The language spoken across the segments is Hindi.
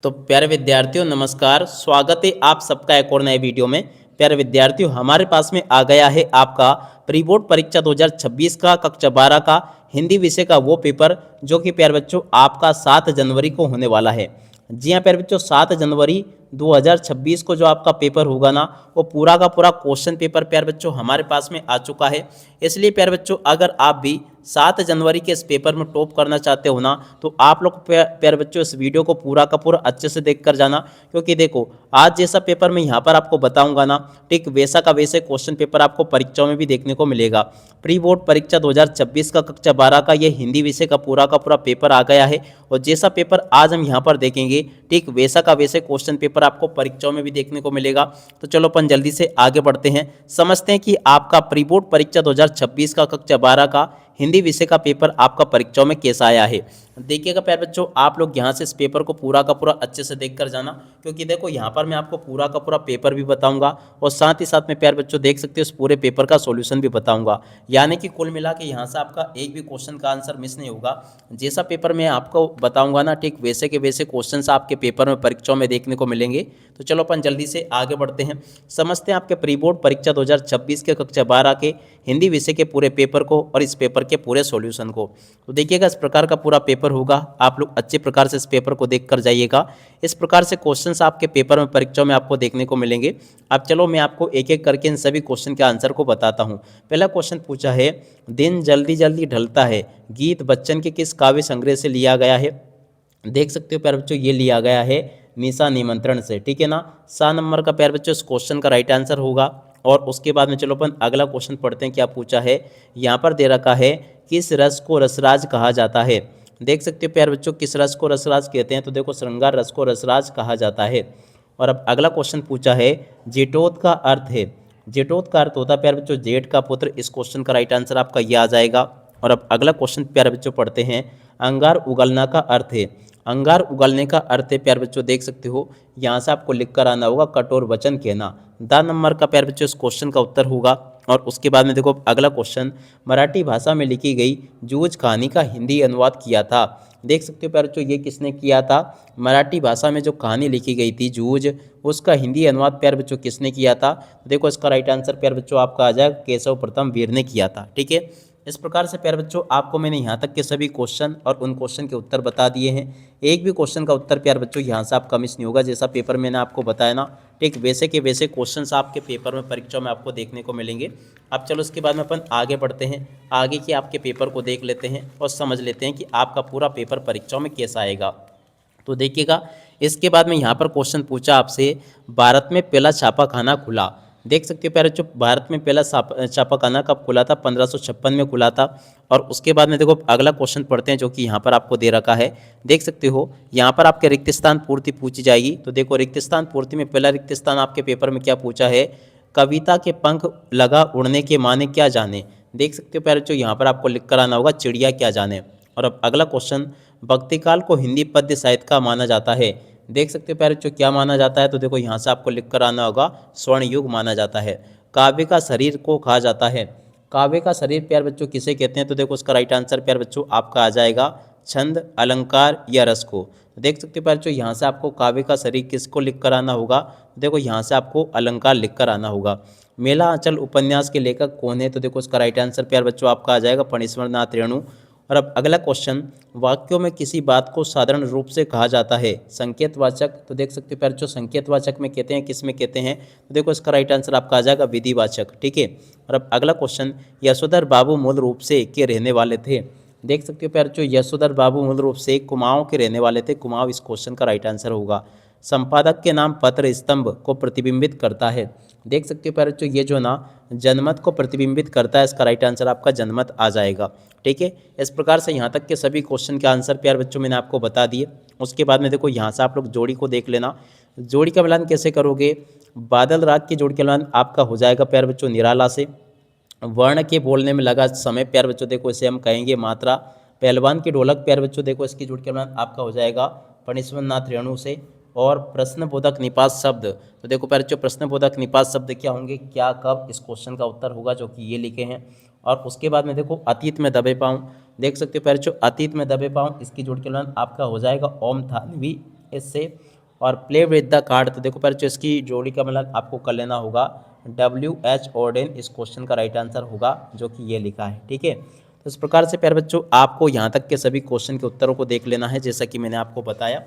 तो प्यारे विद्यार्थियों नमस्कार, स्वागत है आप सबका एक और नए वीडियो में। प्यारे विद्यार्थियों, हमारे पास में आ गया है आपका प्री बोर्ड परीक्षा 2026 का कक्षा 12 का हिंदी विषय का वो पेपर जो कि प्यारे बच्चों आपका 7 जनवरी को होने वाला है। जी हाँ प्यारे बच्चों, 7 जनवरी 2026 को जो आपका पेपर होगा ना, वो पूरा का पूरा क्वेश्चन पेपर प्यारे बच्चों हमारे पास में आ चुका है। इसलिए प्यारे बच्चों, अगर आप भी 7 जनवरी के इस पेपर में टॉप करना चाहते हो ना, तो आप लोग प्यारे बच्चों इस वीडियो को पूरा का पूरा अच्छे से देख कर जाना। क्योंकि देखो, आज जैसा पेपर मैं यहाँ पर आपको बताऊंगा ना, ठीक वैसा का वैसे क्वेश्चन पेपर आपको परीक्षाओं में भी देखने को मिलेगा। प्री बोर्ड परीक्षा 2026 का कक्षा 12 का ये हिंदी विषय का पूरा पेपर आ गया है। और जैसा पेपर आज हम यहाँ पर देखेंगे, ठीक वैसा का वैसे क्वेश्चन पेपर आपको परीक्षाओं में भी देखने को मिलेगा। तो चलो अपन जल्दी से आगे बढ़ते हैं, समझते हैं कि आपका प्री बोर्ड परीक्षा 2026 का कक्षा 12 का हिंदी विषय का पेपर आपका परीक्षाओं में कैसा आया है। देखिएगा प्यारे बच्चों, आप लोग यहाँ से इस पेपर को पूरा का पूरा अच्छे से देख कर जाना। क्योंकि देखो, यहाँ पर मैं आपको पूरा का पूरा पेपर भी बताऊंगा और साथ ही साथ में प्यारे बच्चों देख सकते हो इस पूरे पेपर का सॉल्यूशन भी बताऊंगा। यानी कि कुल मिला के यहाँ से आपका एक भी क्वेश्चन का आंसर मिस नहीं होगा। जैसा पेपर मैं आपको बताऊंगा ना, ठीक वैसे के वैसे क्वेश्चन आपके पेपर में परीक्षाओं में देखने को मिलेंगे। तो चलो अपन जल्दी से आगे बढ़ते हैं, समझते हैं आपके प्री बोर्ड परीक्षा 2026 के कक्षा 12 के हिंदी विषय के पूरे पेपर को और इस पेपर के पूरे सॉल्यूशन को। तो देखिएगा, इस प्रकार का पूरा पेपर होगा, आप लोग अच्छे प्रकार से इस पेपर को देख कर जाइएगा। इस प्रकार से क्वेश्चंस आपके पेपर में परीक्षाओं में आपको देखने को मिलेंगे। अब चलो मैं आपको एक एक करके इन सभी क्वेश्चन के आंसर को बताता हूँ। पहला क्वेश्चन पूछा है, दिन जल्दी जल्दी ढलता है गीत बच्चन के किस काव्य संग्रह से लिया गया है। देख सकते हो प्यारे बच्चों, ये लिया गया है निशा निमंत्रण से, ठीक है ना। 7 नंबर का प्यारे बच्चों इस क्वेश्चन का राइट आंसर होगा। और उसके बाद में चलो अपन अगला क्वेश्चन पढ़ते हैं, क्या पूछा है। यहाँ पर दे रखा है, किस रस को रसराज कहा जाता है। देख सकते हो प्यारे बच्चों, किस रस को रसराज कहते हैं, तो देखो श्रृंगार रस को रसराज कहा जाता है। और अब अगला क्वेश्चन पूछा है, जेठोत का अर्थ है। जेठोत का अर्थ होता है प्यारे बच्चों जेठ का पुत्र। इस क्वेश्चन का राइट आंसर आपका ये आ जाएगा। और अब अगला क्वेश्चन प्यारे बच्चों पढ़ते हैं, अंगार उगलना का अर्थ है। अंगार उगलने का अर्थ है प्यारे बच्चों, देख सकते हो यहाँ से आपको लिख कर आना होगा कठोर वचन कहना। 10 नंबर का प्यारे बच्चों इस क्वेश्चन का उत्तर होगा। और उसके बाद में देखो अगला क्वेश्चन, मराठी भाषा में लिखी गई जूझ कहानी का हिंदी अनुवाद किया था। देख सकते हो प्यारे बच्चों, ये किसने किया था। मराठी भाषा में जो कहानी लिखी गई थी जूझ, उसका हिंदी अनुवाद प्यारे बच्चों किसने किया था। देखो इसका राइट आंसर प्यारे बच्चों आपका आ जाएगा, केशव प्रथम वीर ने किया था, ठीक है। इस प्रकार से प्यारे बच्चों आपको मैंने यहाँ तक के सभी क्वेश्चन और उन क्वेश्चन के उत्तर बता दिए हैं। एक भी क्वेश्चन का उत्तर प्यारे बच्चों यहाँ से आपका मिस नहीं होगा। जैसा पेपर मैंने आपको बताया ना, ठीक वैसे के वैसे क्वेश्चंस आपके पेपर में परीक्षा में आपको देखने को मिलेंगे। अब चलो इसके बाद में अपन आगे बढ़ते हैं, आगे के आपके पेपर को देख लेते हैं और समझ लेते हैं कि आपका पूरा पेपर परीक्षाओं में कैसा आएगा। तो देखिएगा, इसके बाद में यहाँ पर क्वेश्चन पूछा आपसे, भारत में पहला छापाखाना खुला। देख सकते हो प्यारे बच्चों, भारत में पहला छापाखाना कब खुला था, 1556 में खुला था। और उसके बाद में देखो अगला क्वेश्चन पढ़ते हैं जो कि यहाँ पर आपको दे रखा है। देख सकते हो यहाँ पर आपके रिक्त स्थान पूर्ति पूछी जाएगी। तो देखो रिक्त स्थान पूर्ति में पहला रिक्त स्थान आपके पेपर में क्या पूछा है, कविता के पंख लगा उड़ने के माने क्या जाने। देख सकते हो प्यारे बच्चों, यहाँ पर आपको लिख कर आना होगा चिड़िया क्या जाने। और अब अगला क्वेश्चन, भक्तिकाल को हिंदी पद्य साहित्य का माना जाता है। देख सकते हो प्यारे बच्चों क्या माना जाता है, तो देखो यहाँ से आपको लिख कर आना होगा स्वर्ण युग माना जाता है। काव्य का शरीर को कहा जाता है। काव्य का शरीर प्यारे बच्चों किसे कहते हैं, तो देखो उसका राइट आंसर प्यारे बच्चों आपका आ जाएगा छंद, अलंकार या रस को। देख सकते हो प्यारे बच्चों, यहाँ से आपको काव्य का शरीर किसको लिख कर आना होगा, देखो यहाँ से आपको अलंकार लिख कर आना होगा। मेला आंचल उपन्यास के लेखक कौन है, तो देखो उसका राइट आंसर प्यारे बच्चों आपका आ जाएगा फणीश्वर नाथ रेणु। और अब अगला क्वेश्चन, वाक्यों में किसी बात को साधारण रूप से कहा जाता है संकेतवाचक। तो देख सकते हो प्यारे बच्चों, संकेतवाचक में कहते हैं, किस में कहते हैं, तो देखो इसका राइट आंसर आपका आ जाएगा विधिवाचक, ठीक है। और अब अगला क्वेश्चन, यशोधर बाबू मूल रूप से के रहने वाले थे। देख सकते हो प्यारे बच्चों, यशोधर बाबू मूल रूप से कुमाऊं के रहने वाले थे। कुमाऊं इस क्वेश्चन का राइट आंसर होगा। संपादक के नाम पत्र स्तंभ को प्रतिबिंबित करता है। देख सकते हो प्यारे बच्चों, ये जो ना जनमत को प्रतिबिंबित करता है, इसका राइट आंसर आपका जनमत आ जाएगा, ठीक है। इस प्रकार से यहाँ तक के सभी क्वेश्चन के आंसर प्यारे बच्चों मैंने आपको बता दिए। उसके बाद में देखो यहाँ से आप लोग जोड़ी को देख लेना। जोड़ी का मिलान कैसे करोगे, बादल राग की जोड़ी का मिलान आपका हो जाएगा प्यारे बच्चों निराला से। वर्ण के बोलने में लगा समय प्यारे बच्चों देखो इसे हम कहेंगे मात्रा। पहलवान की ढोलक प्यारे बच्चों देखो इसकी जोड़ी का मिलान आपका हो जाएगा फणीश्वर नाथ रेणु से। और प्रश्नबोधक निपात शब्द, तो देखो प्यारे बच्चों प्रश्नबोधक निपात शब्द क्या होंगे, क्या, कब, इस क्वेश्चन का उत्तर होगा जो कि ये लिखे हैं। और उसके बाद में देखो अतीत में दबे पाँव। देख सकते हो प्यारे बच्चों, अतीत में दबे पाँव इसकी जोड़ के मिलान आपका हो जाएगा ओम थानवी इससे। और प्ले विद द कार्ड, तो देखो प्यारे बच्चों इसकी जोड़ी का मतलब आपको कर लेना होगा WH ऑर्डेन, इस क्वेश्चन का राइट आंसर होगा जो कि ये लिखा है। ठीक है, तो इस प्रकार से प्यारे बच्चों आपको यहाँ तक के सभी क्वेश्चन के उत्तरों को देख लेना है जैसा कि मैंने आपको बताया।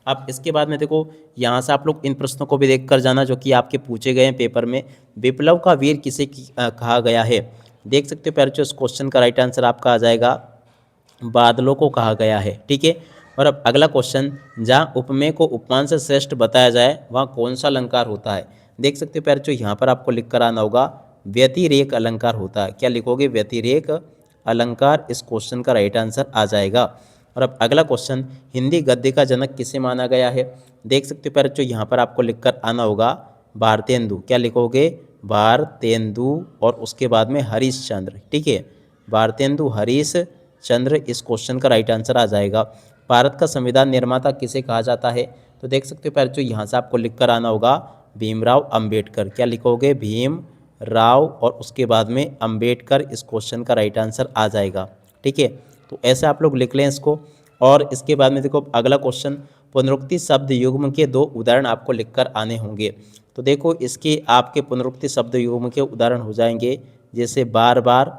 अब इसके बाद में देखो यहाँ से आप लोग इन प्रश्नों को भी देख कर जाना जो कि आपके पूछे गए हैं पेपर में। विप्लव का वीर किसे कहा गया है? देख सकते हो प्यारे बच्चों इस क्वेश्चन का राइट आंसर आपका आ जाएगा बादलों को कहा गया है। ठीक है, और अब अगला क्वेश्चन, जहाँ उपमेय को उपमान से श्रेष्ठ बताया जाए वहाँ कौन सा अलंकार होता है? देख सकते हो प्यारे बच्चों यहाँ पर आपको लिख कर आना होगा व्यतिरेक अलंकार होता है। क्या लिखोगे? व्यतिरेक अलंकार, इस क्वेश्चन का राइट आंसर आ जाएगा। और अब अगला क्वेश्चन, हिंदी गद्य का जनक किसे माना गया है? देख सकते हो प्यारे बच्चों यहाँ पर आपको लिख कर आना होगा भारतेंदु। क्या लिखोगे? भारतेंदु, और उसके बाद में हरीशचंद्र। ठीक है, भारतेंदु हरीश चंद्र, इस क्वेश्चन का राइट आंसर आ जाएगा। भारत का संविधान निर्माता किसे कहा जाता है? तो देख सकते हो प्यारे बच्चों यहाँ से आपको लिख कर आना होगा भीमराव अंबेडकर। क्या लिखोगे? भीम राव, और उसके बाद में अंबेडकर, इस क्वेश्चन का राइट आंसर आ जाएगा। ठीक है, तो ऐसे आप लोग लिख लें इसको। और इसके बाद में देखो अगला क्वेश्चन, पुनरुक्ति शब्द युग्म के 2 उदाहरण आपको लिखकर आने होंगे। तो देखो इसके आपके पुनरुक्ति शब्द युग्म के उदाहरण हो जाएंगे जैसे बार बार,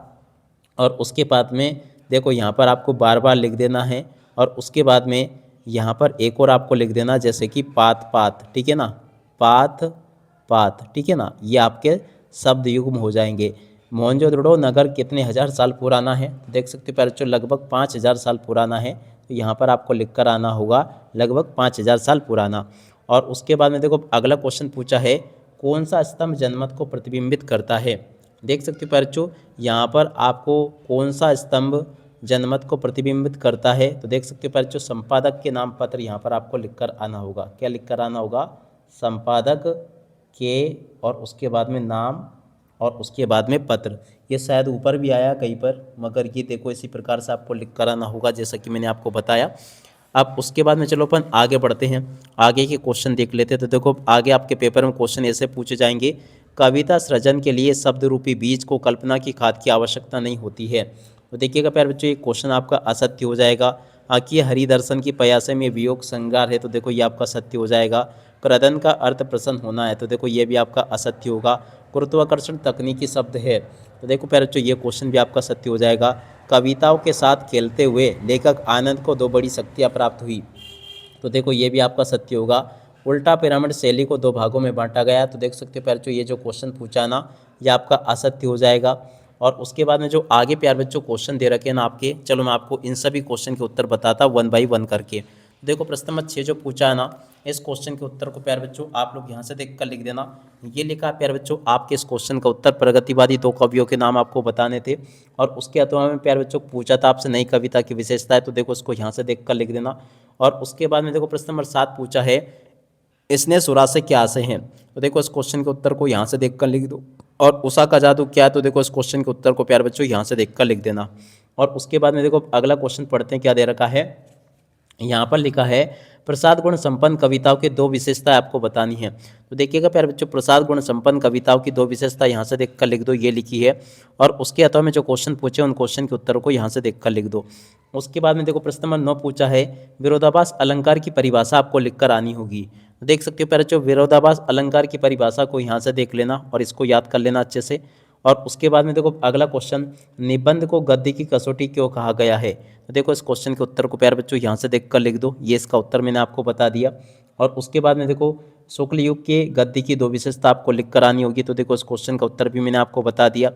और उसके बाद में देखो यहाँ पर आपको बार बार लिख देना है, और उसके बाद में यहाँ पर एक और आपको लिख देना जैसे कि पात पात। ठीक है ना, पात पात। ठीक है ना, ये आपके शब्द युग्म हो जाएंगे। मोहनजोदड़ो नगर कितने हजार साल पुराना है? देख सकते हो प्यारे बच्चों लगभग 5000 साल पुराना है। तो यहाँ पर आपको लिख कर आना होगा लगभग 5000 साल पुराना। और उसके बाद में देखो अगला क्वेश्चन पूछा है, कौन सा स्तंभ जनमत को प्रतिबिंबित करता है? देख सकते हो प्यारे बच्चों यहाँ पर आपको कौन सा स्तंभ जनमत को प्रतिबिंबित करता है? तो देख सकते हो प्यारे बच्चों संपादक के नाम पत्र यहाँ पर आपको लिख कर आना होगा। क्या लिख कर आना होगा? संपादक के, और उसके बाद में नाम, और उसके बाद में पत्र। ये शायद ऊपर भी आया कहीं पर, मगर ये देखो इसी प्रकार से आपको लिख कर आना होगा जैसा कि मैंने आपको बताया। अब उसके बाद में चलो अपन आगे बढ़ते हैं, आगे के क्वेश्चन देख लेते हैं। तो देखो आगे आपके पेपर में क्वेश्चन ऐसे पूछे जाएंगे, कविता सृजन के लिए शब्द रूपी बीज को कल्पना की खाद की आवश्यकता नहीं होती है। तो देखिएगा प्यारे बच्चों ये क्वेश्चन आपका असत्य हो जाएगा। कि हरिदर्शन की पयासे में वियोग श्रृंगार है, तो देखो ये आपका सत्य हो जाएगा। क्रदन का अर्थ प्रसन्न होना है, तो देखो ये भी आपका असत्य होगा। गुरुत्वाकर्षण तकनीकी शब्द है, तो देखो प्यारे बच्चों ये क्वेश्चन भी आपका सत्य हो जाएगा। कविताओं के साथ खेलते हुए लेखक आनंद को 2 बड़ी शक्तियाँ प्राप्त हुई, तो देखो ये भी आपका सत्य होगा। उल्टा पिरामिड शैली को 2 भागों में बांटा गया, तो देख सकते हो प्यारे बच्चों ये जो क्वेश्चन पूछा ना ये आपका असत्य हो जाएगा। और उसके बाद में जो आगे प्यारे बच्चों क्वेश्चन दे रखे हैं ना आपके, चलो मैं आपको इन सभी क्वेश्चन के उत्तर बताता हूँ 1 बाई 1 करके। देखो प्रश्न नंबर 6 जो पूछा है ना, इस क्वेश्चन के उत्तर को प्यारे बच्चों आप लोग यहाँ से देख कर लिख देना। ये लिखा है प्यारे बच्चों आपके इस क्वेश्चन का उत्तर, प्रगतिवादी 2 कवियों के नाम आपको बताने थे। और उसके अथवा में प्यारे बच्चों पूछा था आपसे नई कविता की विशेषता है, तो देखो उसको यहाँ से देख कर लिख देना। और उसके बाद में देखो प्रश्न नंबर 7 पूछा है, इसने सुरा से क्या आशय हैं? तो देखो इस क्वेश्चन के उत्तर को यहाँ से देख कर लिख दो। और उषा का जादू क्या है? तो देखो इस क्वेश्चन के उत्तर को प्यारे बच्चों यहाँ से देख कर लिख देना। और उसके बाद में देखो अगला क्वेश्चन पढ़ते हैं क्या दे रखा है। यहाँ पर लिखा है प्रसाद गुण संपन्न कविताओं की 2 विशेषताएं आपको बतानी है। तो देखिएगा प्यारे बच्चों प्रसाद गुण संपन्न कविताओं की 2 विशेषता यहाँ से देखकर लिख दो, ये लिखी है। और उसके अथवा में जो क्वेश्चन पूछे उन क्वेश्चन के उत्तर को यहाँ से देखकर लिख दो। उसके बाद में देखो प्रश्न नंबर 9 पूछा है, विरोधाभास अलंकार की परिभाषा आपको लिखकर आनी होगी। तो देख सकते हो प्यारे बच्चों विरोधाभास अलंकार की परिभाषा को यहाँ से देख लेना और इसको याद कर लेना अच्छे से। और उसके बाद में देखो अगला क्वेश्चन, निबंध को गद्य की कसौटी क्यों कहा गया है? तो देखो इस क्वेश्चन के उत्तर को प्यारे बच्चों यहाँ से देखकर लिख दो, ये इसका उत्तर मैंने आपको बता दिया। और उसके बाद में देखो शुक्ल युग के गद्य की 2 विशेषता आपको लिख कर आनी होगी, तो देखो इस क्वेश्चन का उत्तर भी मैंने आपको बता दिया।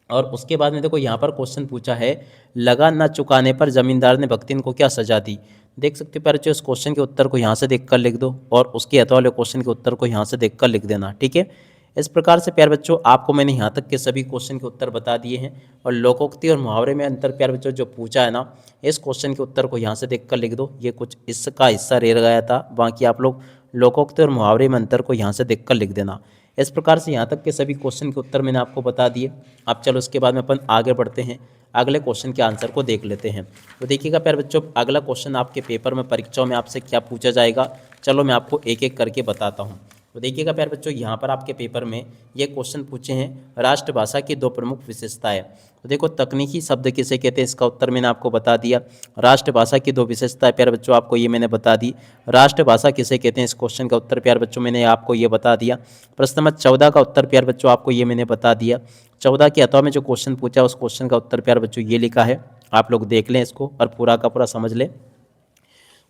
और उसके बाद में देखो यहाँ पर क्वेश्चन पूछा है, लगान न चुकाने पर जमींदार ने भक्तिन को क्या सजा दी? देख सकते हो प्यारे बच्चों इस क्वेश्चन के उत्तर को यहाँ से देखकर लिख दो और उसके अथवा वाले क्वेश्चन के उत्तर को यहाँ से देखकर लिख देना। ठीक है, इस प्रकार से प्यारे बच्चों आपको मैंने यहाँ तक के सभी क्वेश्चन के उत्तर बता दिए हैं। और लोकोक्ति और मुहावरे में अंतर प्यारे बच्चों जो पूछा है ना, इस क्वेश्चन के उत्तर को यहाँ से देखकर लिख दो। ये कुछ इसका हिस्सा रह गया था, बाकी आप लोग लोकोक्ति और मुहावरे में अंतर को यहाँ से देखकर लिख देना। इस प्रकार से यहाँ तक के सभी क्वेश्चन के उत्तर मैंने आपको बता दिए। अब चलो उसके बाद में अपन आगे बढ़ते हैं, अगले क्वेश्चन के आंसर को देख लेते हैं। तो देखिएगा प्यारे बच्चों अगला क्वेश्चन आपके पेपर में परीक्षाओं में आपसे क्या पूछा जाएगा, चलो मैं आपको एक एक करके बताता हूँ। तो देखिएगा प्यारे बच्चों, यहाँ पर आपके पेपर में ये क्वेश्चन पूछे हैं, राष्ट्रभाषा की दो प्रमुख विशेषताएं। तो देखो, तकनीकी शब्द किसे कहते हैं, इसका उत्तर मैंने आपको बता दिया। राष्ट्रभाषा की दो विशेषताएं प्यारे बच्चों आपको ये मैंने बता दी। राष्ट्रभाषा किसे कहते हैं, इस क्वेश्चन का उत्तर प्यारे बच्चों मैंने आपको ये बता दिया। प्रश्न नंबर 14 का उत्तर प्यारे बच्चों आपको ये मैंने बता दिया। 14 के अथवा में जो क्वेश्चन पूछा उस क्वेश्चन का उत्तर प्यारे बच्चों ये लिखा है, आप लोग देख लें इसको और पूरा का पूरा समझ लें।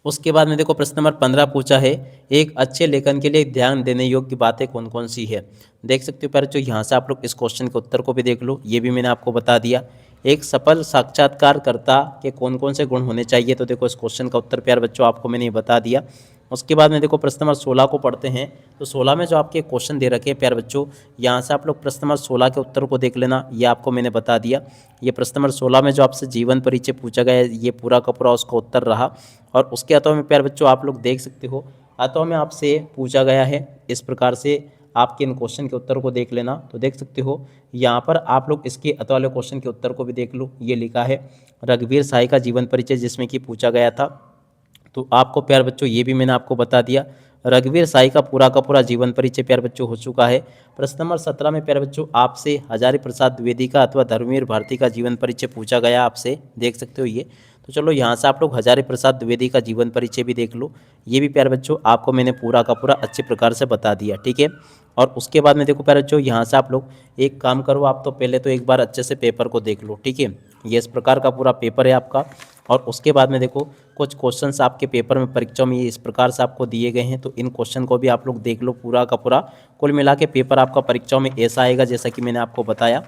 उसके बाद में देखो, प्रश्न नंबर 15 पूछा है, एक अच्छे लेखन के लिए ध्यान देने योग्य बातें कौन कौन सी है। देख सकते हो प्यारे बच्चों, यहाँ से आप लोग इस क्वेश्चन के उत्तर को भी देख लो, ये भी मैंने आपको बता दिया। एक सफल साक्षात्कारकर्ता के कौन कौन से गुण होने चाहिए, तो देखो इस क्वेश्चन का उत्तर प्यारे बच्चों आपको मैंने ये बता दिया। उसके बाद में देखो, प्रश्न नंबर 16 को पढ़ते हैं। तो 16 में जो आपके क्वेश्चन दे रखे हैं प्यारे बच्चों, यहाँ से आप लोग प्रश्न नंबर 16 के उत्तर को देख लेना, ये आपको मैंने बता दिया। ये प्रश्न नंबर 16 में जो आपसे जीवन परिचय पूछा गया है, ये पूरा का पूरा उसका उत्तर रहा। और उसके अथवा में प्यारे बच्चों आप लोग देख सकते हो, अथवा में आपसे पूछा गया है इस प्रकार से, आपके इन क्वेश्चन के उत्तर को देख लेना। तो देख सकते हो यहाँ पर आप लोग इसके अथवा वाले क्वेश्चन के उत्तर को भी देख लो, ये लिखा है रघुवीर साई का जीवन परिचय, जिसमें कि पूछा गया था। तो आपको प्यारे बच्चों ये भी मैंने आपको बता दिया, रघुवीर साई का पूरा जीवन परिचय प्यारे बच्चों हो चुका है। प्रश्न नंबर 17 में प्यारे बच्चों आपसे हजारी प्रसाद द्विवेदी का अथवा धर्मवीर भारती का जीवन परिचय पूछा गया आपसे, देख सकते हो ये। तो चलो यहाँ से आप लोग हजारी प्रसाद द्विवेदी का जीवन परिचय भी देख लो, ये भी प्यारे बच्चों आपको मैंने पूरा का पूरा अच्छे प्रकार से बता दिया, ठीक है। और उसके बाद में देखो प्यारे बच्चों, यहाँ से आप लोग एक काम करो, आप तो पहले तो एक बार अच्छे से पेपर को देख लो, ठीक है। ये इस प्रकार का पूरा पेपर है आपका। और उसके बाद में देखो, कुछ क्वेश्चंस आपके पेपर में परीक्षा में ये इस प्रकार से आपको दिए गए हैं, तो इन क्वेश्चन को भी आप लोग देख लो पूरा का पूरा। कुल मिला के पेपर आपका परीक्षाओं में ऐसा आएगा जैसा कि मैंने आपको बताया।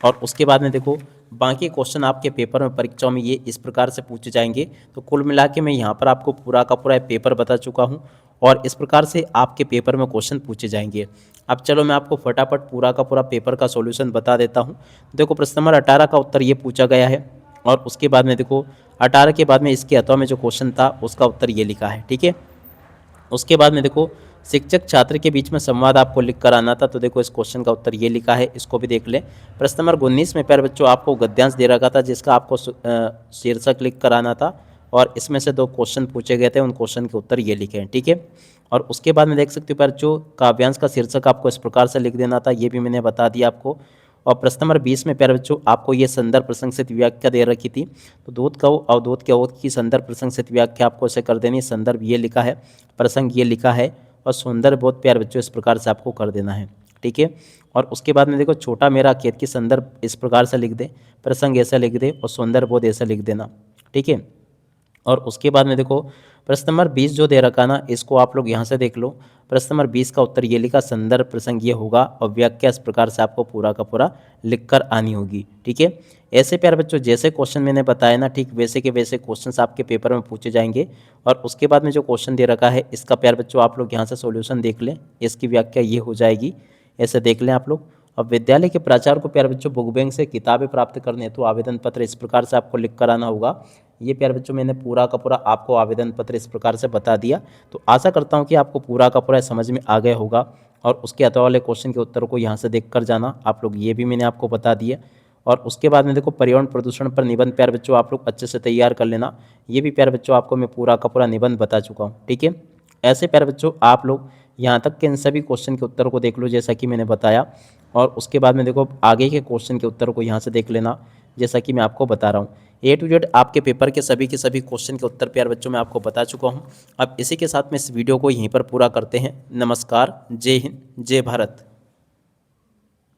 और उसके बाद में देखो, बाकी क्वेश्चन आपके पेपर में परीक्षाओं में ये इस प्रकार से पूछे जाएंगे। तो कुल मिला के मैं यहाँ पर आपको पूरा का पूरा पेपर बता चुका हूँ और इस प्रकार से आपके पेपर में क्वेश्चन पूछे जाएंगे। अब चलो मैं आपको फटाफट पूरा का पूरा पेपर का सॉल्यूशन बता देता हूँ। देखो, प्रश्न नंबर 18 का उत्तर ये पूछा गया है और उसके बाद में देखो 18 के बाद में इसके अथवा में जो क्वेश्चन था उसका उत्तर ये लिखा है, ठीक है। उसके बाद में देखो, शिक्षक छात्र के बीच में संवाद आपको लिख कर आना था, तो देखो इस क्वेश्चन का उत्तर ये लिखा है, इसको भी देख लें। प्रश्न नंबर 19 में प्यारे बच्चों आपको गद्यांश दे रखा था जिसका आपको शीर्षक लिख कर आना था और इसमें से दो क्वेश्चन पूछे गए थे, उन क्वेश्चन के उत्तर ये लिखे हैं, ठीक है। और उसके बाद में देख सकते हो प्यारे बच्चों, काव्यांश का शीर्षक आपको इस प्रकार से लिख देना था, ये भी मैंने बता दिया आपको। और प्रश्न नंबर 20 में प्यारे बच्चों आपको ये संदर्भ प्रसंग व्याख्या दे रखी थी, तो दूध कहो अवधूत के अवध की संदर्भ प्रसंग व्याख्या आपको इसे कर देनी। संदर्भ ये लिखा है, प्रसंग ये लिखा है और सौंदर्य बोध प्यारे बच्चों इस प्रकार से आपको कर देना है, ठीक है। और उसके बाद में देखो, छोटा मेरा खेत की संदर्भ इस प्रकार से लिख दे, प्रसंग ऐसा लिख दे और सौंदर्य बोध ऐसा लिख देना, ठीक है। और उसके बाद में देखो, प्रश्न नंबर 20 जो दे रखा ना, इसको आप लोग यहाँ से देख लो। प्रश्न नंबर 20 का उत्तर ये लिखा, संदर्भ प्रसंग ये होगा और व्याख्या इस प्रकार से आपको पूरा का पूरा लिख कर आनी होगी, ठीक है। ऐसे प्यारे बच्चों जैसे क्वेश्चन मैंने बताया ना, ठीक वैसे के वैसे क्वेश्चंस आपके पेपर में पूछे जाएंगे। और उसके बाद में जो क्वेश्चन दे रखा है इसका प्यारे बच्चों आप लोग यहाँ से सॉल्यूशन देख लें, इसकी व्याख्या ये हो जाएगी, ऐसे देख लें आप लोग। अब विद्यालय के प्राचार्य को प्यारे बच्चों बुक बैंक से किताबें प्राप्त करने हेतु आवेदन पत्र इस प्रकार से आपको लिख कर आना होगा। ये प्यारे बच्चों मैंने पूरा का पूरा आपको आवेदन पत्र इस प्रकार से बता दिया। तो आशा करता हूँ कि आपको पूरा का पूरा समझ में आ गया होगा। और उसके अथवा वाले क्वेश्चन के उत्तर को यहाँ से देख कर जाना, आप लोग ये भी मैंने आपको बता दिया। और उसके बाद में देखो, पर्यावरण प्रदूषण पर निबंध प्यारे बच्चों आप लोग अच्छे से तैयार कर लेना। ये भी प्यारे बच्चों आपको मैं पूरा का पूरा निबंध बता चुका हूँ, ठीक है। ऐसे प्यारे बच्चों आप लोग यहाँ तक के इन सभी क्वेश्चन के उत्तर को देख लो जैसा कि मैंने बताया। और उसके बाद में देखो, आगे के क्वेश्चन के उत्तर को यहाँ से देख लेना जैसा कि मैं आपको बता रहा हूँ। A to Z आपके पेपर के सभी क्वेश्चन के उत्तर प्यारे बच्चों मैं आपको बता चुका हूँ। अब इसी के साथ में इस वीडियो को यहीं पर पूरा करते हैं। नमस्कार, जय हिंद, जय भारत।